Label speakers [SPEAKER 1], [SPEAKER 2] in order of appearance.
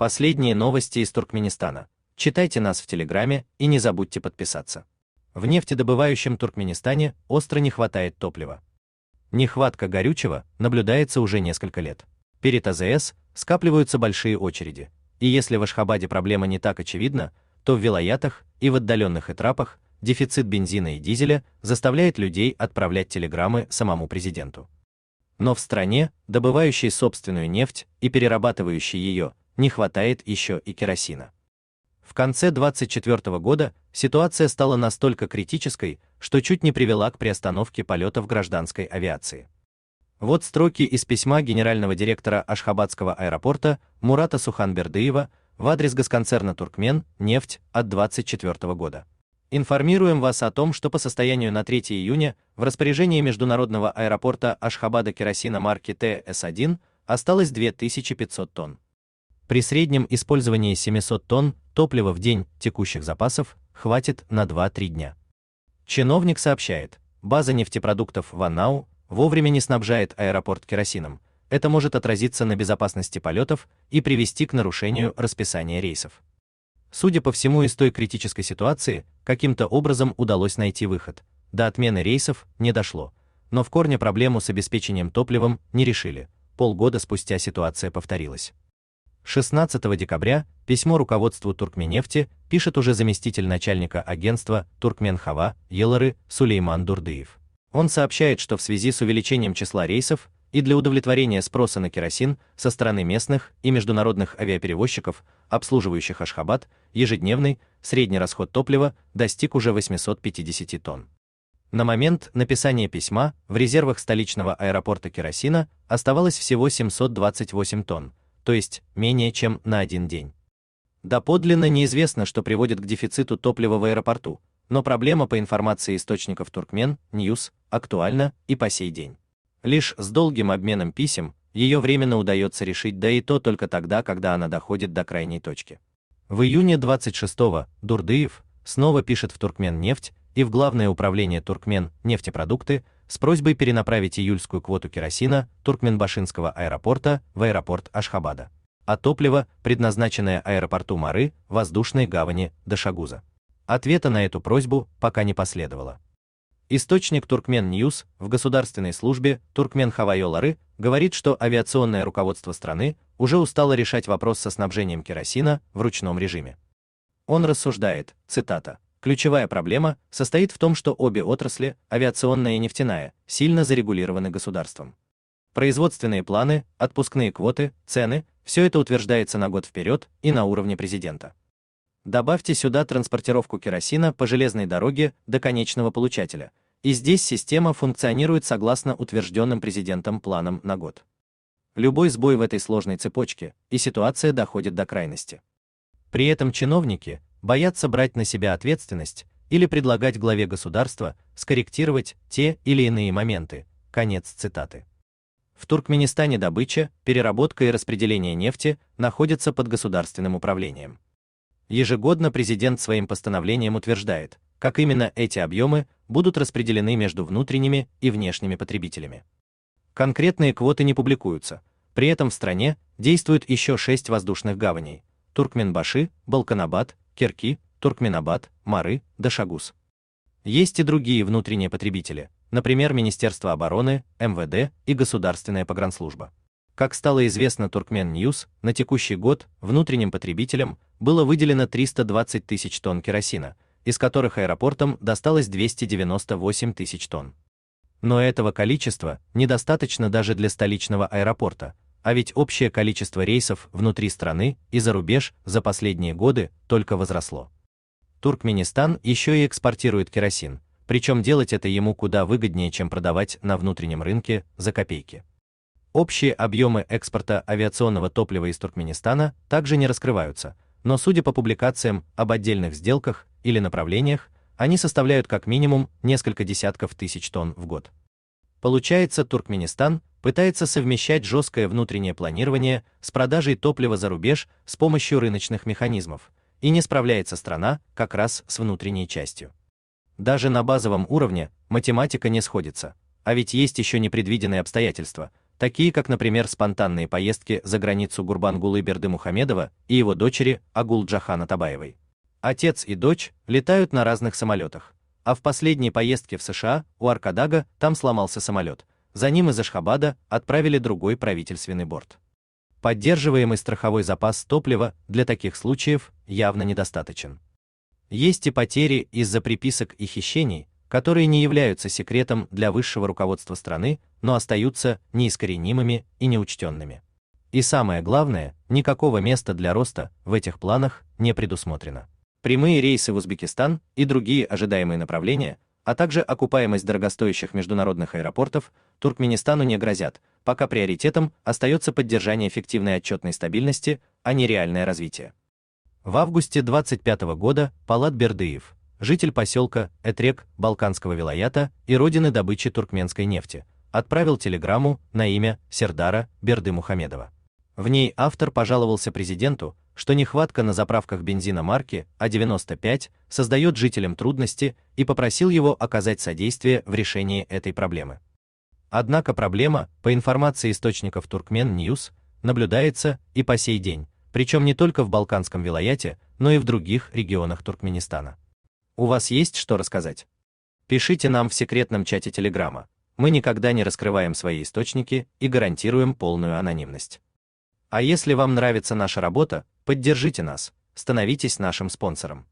[SPEAKER 1] Последние новости из Туркменистана. Читайте нас в Телеграме и не забудьте подписаться. В нефтедобывающем Туркменистане остро не хватает топлива. Нехватка горючего наблюдается уже несколько лет. Перед АЗС скапливаются большие очереди. И если в Ашхабаде проблема не так очевидна, то в вилаятах и в отдаленных этрапах дефицит бензина и дизеля заставляет людей отправлять телеграммы самому президенту. Но в стране, добывающей собственную нефть и перерабатывающей ее, не хватает еще и керосина. В конце 2024 года ситуация стала настолько критической, что чуть не привела к приостановке полетов гражданской авиации. Вот строки из письма генерального директора Ашхабадского аэропорта Мурата Суханбердыева в адрес госконцерна «Туркмен» нефть от 2024 года. Информируем вас о том, что по состоянию на 3 июня в распоряжении международного аэропорта Ашхабада керосина марки ТС-1 осталось 2500 тонн. При среднем использовании 700 тонн топлива в день текущих запасов хватит на 2-3 дня. Чиновник сообщает, база нефтепродуктов в Аннау вовремя не снабжает аэропорт керосином. Это может отразиться на безопасности полетов и привести к нарушению расписания рейсов. Судя по всему, из той критической ситуации каким-то образом удалось найти выход. До отмены рейсов не дошло, но в корне проблему с обеспечением топливом не решили. Полгода спустя ситуация повторилась. 16 декабря письмо руководству Туркменнефти пишет уже заместитель начальника агентства Туркменхава Елары Сулейман Дурдыев. Он сообщает, что в связи с увеличением числа рейсов и для удовлетворения спроса на керосин со стороны местных и международных авиаперевозчиков, обслуживающих Ашхабад, ежедневный средний расход топлива достиг уже 850 тонн. На момент написания письма в резервах столичного аэропорта керосина оставалось всего 728 тонн, то есть менее чем на один день. Доподлинно неизвестно, что приводит к дефициту топлива в аэропорту, но проблема, по информации источников Туркмен Ньюс, актуальна и по сей день. Лишь с долгим обменом писем ее временно удается решить, да и то только тогда, когда она доходит до крайней точки. В июне 26-го Дурдыев снова пишет в Туркменнефть и в Главное управление Туркмен нефтепродукты с просьбой перенаправить июльскую квоту керосина Туркменбашинского аэропорта в аэропорт Ашхабада, а топливо, предназначенное аэропорту Мары, воздушной гавани Дашагуза. Ответа на эту просьбу пока не последовало. Источник Туркмен Ньюс в государственной службе Туркменхава Елары говорит, что авиационное руководство страны уже устало решать вопрос со снабжением керосина в ручном режиме. Он рассуждает, цитата, «Ключевая проблема состоит в том, что обе отрасли, авиационная и нефтяная, сильно зарегулированы государством. Производственные планы, отпускные квоты, цены – все это утверждается на год вперед и на уровне президента. Добавьте сюда транспортировку керосина по железной дороге до конечного получателя, и здесь система функционирует согласно утвержденным президентом планам на год. Любой сбой в этой сложной цепочке, и ситуация доходит до крайности. При этом чиновники боятся брать на себя ответственность или предлагать главе государства скорректировать те или иные моменты». Конец цитаты. В Туркменистане добыча, переработка и распределение нефти находятся под государственным управлением. Ежегодно президент своим постановлением утверждает, как именно эти объемы будут распределены между внутренними и внешними потребителями. Конкретные квоты не публикуются, при этом в стране действуют еще 6 воздушных гаваней – Туркменбаши, Балканабад, Керки, Туркменабад, Мары, Дашагуз. Есть и другие внутренние потребители, например, Министерство обороны, МВД и Государственная погранслужба. Как стало известно Туркмен Ньюс, на текущий год внутренним потребителям было выделено 320 тысяч тонн керосина, из которых аэропортам досталось 298 тысяч тонн. Но этого количества недостаточно даже для столичного аэропорта, а ведь общее количество рейсов внутри страны и за рубеж за последние годы только возросло. Туркменистан еще и экспортирует керосин, причем делать это ему куда выгоднее, чем продавать на внутреннем рынке за копейки. Общие объемы экспорта авиационного топлива из Туркменистана также не раскрываются, но судя по публикациям об отдельных сделках или направлениях, они составляют как минимум несколько десятков тысяч тонн в год. Получается, Туркменистан пытается совмещать жесткое внутреннее планирование с продажей топлива за рубеж с помощью рыночных механизмов, и не справляется страна как раз с внутренней частью. Даже на базовом уровне математика не сходится, а ведь есть еще непредвиденные обстоятельства, такие как, например, спонтанные поездки за границу Гурбангулы Бердымухамедова и его дочери Агул-Джахан Атабаевой. Отец и дочь летают на разных самолетах, а в последней поездке в США у Аркадага там сломался самолет, за ним из Ашхабада отправили другой правительственный борт. Поддерживаемый страховой запас топлива для таких случаев явно недостаточен. Есть и потери из-за приписок и хищений, которые не являются секретом для высшего руководства страны, но остаются неискоренимыми и неучтенными. И самое главное, никакого места для роста в этих планах не предусмотрено. Прямые рейсы в Узбекистан и другие ожидаемые направления, а также окупаемость дорогостоящих международных аэропортов Туркменистану не грозят, пока приоритетом остается поддержание эффективной отчетной стабильности, а не реальное развитие. В августе 2025 года Полат Бердыев, житель поселка Этрек Балканского вилаята и родины добычи туркменской нефти, отправил телеграмму на имя Сердара Бердымухамедова. В ней автор пожаловался президенту, что нехватка на заправках бензина марки А95 создает жителям трудности, и попросил его оказать содействие в решении этой проблемы. Однако проблема, по информации источников Turkmen News, наблюдается и по сей день, причем не только в Балканском вилаяте, но и в других регионах Туркменистана. У вас есть что рассказать? Пишите нам в секретном чате Телеграма. Мы никогда не раскрываем свои источники и гарантируем полную анонимность. А если вам нравится наша работа, поддержите нас, становитесь нашим спонсором.